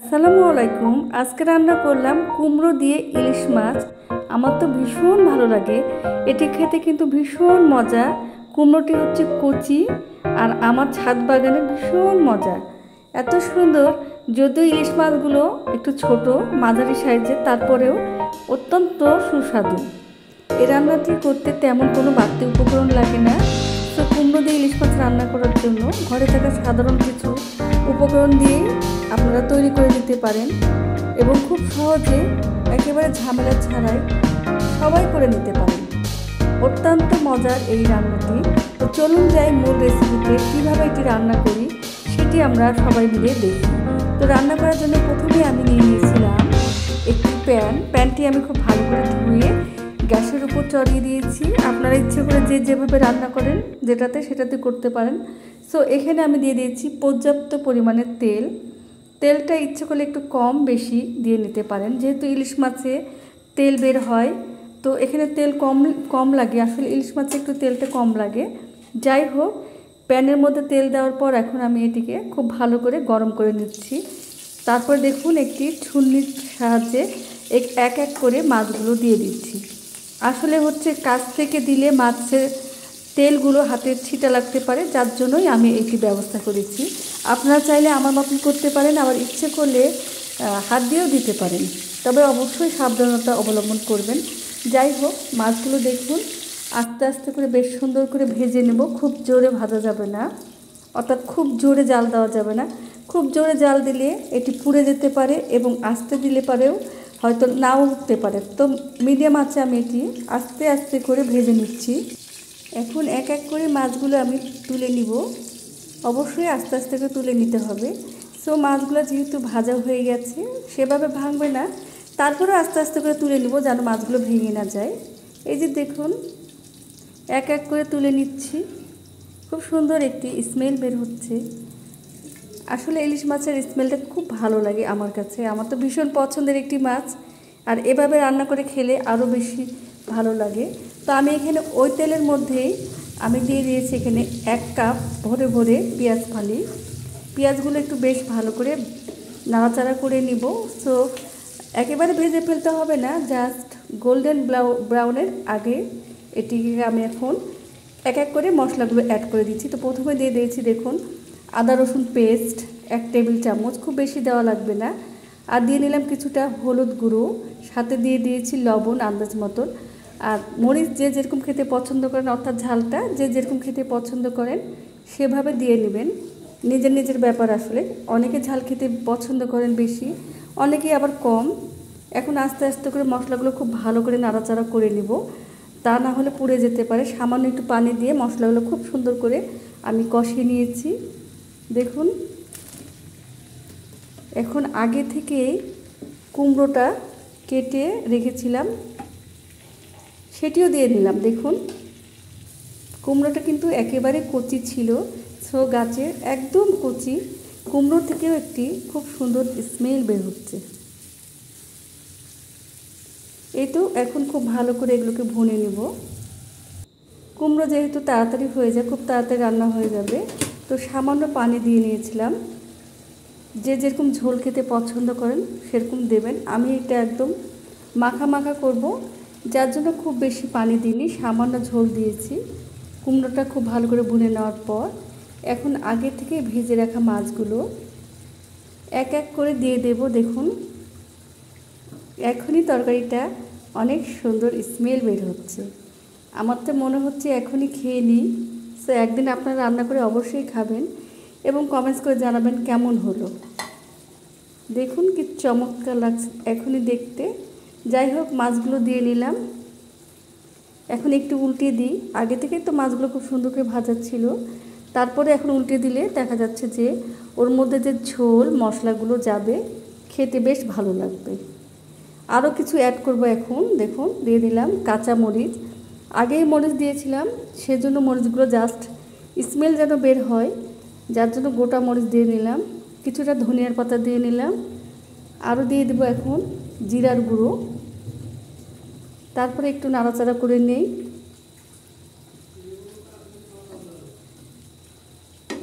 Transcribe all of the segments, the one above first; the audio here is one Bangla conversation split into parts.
আসসালামু আলাইকুম। আজকে রান্না করলাম কুমড়ো দিয়ে ইলিশ মাছ। আমার তো ভীষণ ভালো লাগে, এটি খেতে কিন্তু ভীষণ মজা। কুমড়োটি হচ্ছে কচি আর আমার ছাদ বাগানে ভীষণ মজা, এত সুন্দর। যদিও ইলিশ মাছগুলো একটু ছোট মাঝারি সাইজের, তারপরেও অত্যন্ত সুস্বাদু। এই রান্নাটি করতে তেমন কোনো বাড়তি উপকরণ লাগে না। তো কুমড়ো দিয়ে ইলিশ মাছ রান্না করার জন্য ঘরে থাকা সাধারণ কিছু উপকরণ দিয়ে আপনারা তৈরি করে নিতে পারেন এবং খুব সহজে একেবারে ঝামেলা ছাড়াই সবাই করে নিতে পারেন। অত্যন্ত মজার এই রান্নাটি। তো চলুন যাই মূল রেসিপিতে, কীভাবে এটি রান্না করি সেটি আমরা সবাই মিলে দেখি। তো রান্না করার জন্য প্রথমে আমি নিয়ে নিয়েছিলাম একটি প্যানটি আমি খুব ভালো করে ধুয়ে গ্যাসের উপর চড়িয়ে দিয়েছি। আপনারা ইচ্ছে করে যে যেভাবে রান্না করেন সেটাতে করতে পারেন। সো এখানে আমি দিয়ে দিয়েছি পর্যাপ্ত পরিমাণের তেলটা ইচ্ছে করলে একটু কম বেশি দিয়ে নিতে পারেন, যেহেতু ইলিশ মাছে তেল বের হয়। তো এখানে তেল কম লাগে, আসলে ইলিশ মাছে একটু তেলটা কম লাগে। যাই হোক, প্যানের মধ্যে তেল দেওয়ার পর এখন আমি এটিকে খুব ভালো করে গরম করে নিচ্ছি। তারপর দেখুন একটি ছুরির সাহায্যে এক এক করে মাছগুলো দিয়ে দিচ্ছি। আসলে হচ্ছে কাছ থেকে দিলে মাছের তেলগুলো হাতের ছিটা লাগতে পারে, যার জন্যই আমি এটি ব্যবস্থা করেছি। আপনারা চাইলে আমার মতন করতে পারেন, আবার ইচ্ছে করলে হাত দিয়েও দিতে পারেন, তবে অবশ্যই সাবধানতা অবলম্বন করবেন। যাই হোক, মাছগুলো দেখুন আস্তে আস্তে করে বেশ সুন্দর করে ভেজে নেব। খুব জোরে ভাজা যাবে না, অর্থাৎ খুব জোরে জাল দেওয়া যাবে না। খুব জোরে জাল দিলে এটি পুড়ে যেতে পারে এবং আস্তে দিলে পারেও হয়তো নাও উঠতে পারে। তো মিডিয়াম আঁচে আমি এটি আস্তে আস্তে করে ভেজে নিচ্ছি। এখন এক এক করে মাছগুলো আমি তুলে নিব, অবশ্যই আস্তে আস্তে করে তুলে নিতে হবে। সো মাছগুলো যেহেতু ভাজা হয়ে গেছে, সেভাবে ভাঙবে না, তারপরে আস্তে আস্তে করে তুলে নিব যেন মাছগুলো ভেঙে না যায়। এই যে দেখুন এক এক করে তুলে নিচ্ছি, খুব সুন্দর একটি স্মেল বের হচ্ছে। আসলে ইলিশ মাছের স্মেলটা খুব ভালো লাগে আমার কাছে, আমার তো ভীষণ পছন্দের একটি মাছ, আর এভাবে রান্না করে খেলে আরও বেশি ভালো লাগে। তো আমি এখানে ওই তেলের মধ্যেই আমি দিয়ে দিয়েছি এখানে 1 কাপ ভরে ভরে পেঁয়াজ ফালি। পেঁয়াজগুলো একটু বেশ ভালো করে নাড়াচাড়া করে নিব। সো একেবারে ভেজে ফেলতে হবে না, জাস্ট গোল্ডেন ব্রাউনের আগে এটিকে আমি এখন এক এক করে মশলাগুলো অ্যাড করে দিচ্ছি। তো প্রথমে দিয়ে দিয়েছি দেখুন আদা রসুন পেস্ট 1 টেবিল চামচ, খুব বেশি দেওয়া লাগবে না। আর দিয়ে নিলাম কিছুটা হলুদ গুঁড়ো, সাথে দিয়ে দিয়েছি লবণ আন্দাজ মতন। আর মরিচ যে যেরকম খেতে পছন্দ করেন, অর্থাৎ ঝালটা যে যেরকম খেতে পছন্দ করেন সেভাবে দিয়ে নেবেন, নিজের নিজের ব্যাপার। আসলে অনেকে ঝাল খেতে পছন্দ করেন বেশি, অনেকেই আবার কম। এখন আস্তে আস্তে করে মশলাগুলো খুব ভালো করে নাড়াচাড়া করে নিব, তা না হলে পুড়ে যেতে পারে। সামান্য একটু পানি দিয়ে মশলাগুলো খুব সুন্দর করে আমি কষিয়ে নিয়েছি। দেখুন এখন আগে থেকেই কুমড়োটা কেটে রেখেছিলাম সেটিও দিয়ে নিলাম। দেখুন কুমড়োটা কিন্তু একেবারে কচি ছিল, সো গাছের একদম কচি কুমড়ো থেকেও একটি খুব সুন্দর স্মেল বের হচ্ছে। এই তো এখন খুব ভালো করে এগুলোকে ভুনে নেব। কুমড়ো যেহেতু তাড়াতাড়ি হয়ে যায়, খুব তাড়াতাড়ি রান্না হয়ে যাবে, তো সামান্য পানি দিয়ে নিয়েছিলাম। যে যেরকম ঝোল খেতে পছন্দ করেন সেরকম দেবেন। আমি এটা একদম মাখা মাখা করব, যার জন্য খুব বেশি পানি দিইনি, সামান্য ঝোল দিয়েছি। কুমড়োটা খুব ভালো করে ভুনে নেওয়ার পর এখন আগে থেকে ভেজে রাখা মাছগুলো এক এক করে দিয়ে দেব। দেখুন এখনই তরকারিটা অনেক সুন্দর স্মেল বের হচ্ছে, আমার তো মনে হচ্ছে এখনই খেয়ে নিই। সো একদিন আপনারা রান্না করে অবশ্যই খাবেন এবং কমেন্টস করে জানাবেন কেমন হলো। দেখুন কি চমৎকার লাগছে এখনই দেখতে। যাই হোক, মাছগুলো দিয়ে নিলাম, এখন একটু উল্টে দিই। আগে থেকেই তো মাছগুলো খুব সুন্দর করে ভাজা ছিল, তারপরে এখন উল্টে দিলে দেখা যাচ্ছে যে ওর মধ্যে যে ঝোল মশলাগুলো যাবে, খেতে বেশ ভালো লাগবে। আরও কিছু অ্যাড করব এখন। দেখুন দিয়ে দিলাম কাঁচা মরিচ, আগেই মরিচ দিয়েছিলাম, সেজন্য মরিচগুলো জাস্ট স্মেল যেন বের হয়, যার জন্য গোটা মরিচ দিয়ে নিলাম। কিছুটা ধনিয়ার পাতা দিয়ে নিলাম, আরও দিয়ে দেবো এখন জিরার গুঁড়ো। তারপরে একটু নাড়াচাড়া করে নেই।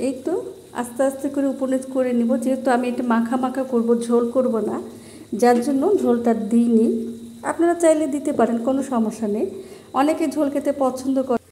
এই তো আস্তে আস্তে করে উপনিচ করে নিব, যেহেতু আমি এটা মাখা মাখা করব, ঝোল করব না, যার জন্য ঝোলটা দিইনি। আপনারা চাইলে দিতে পারেন, কোনো সমস্যা নেই। অনেকে ঝোল খেতে পছন্দ করে।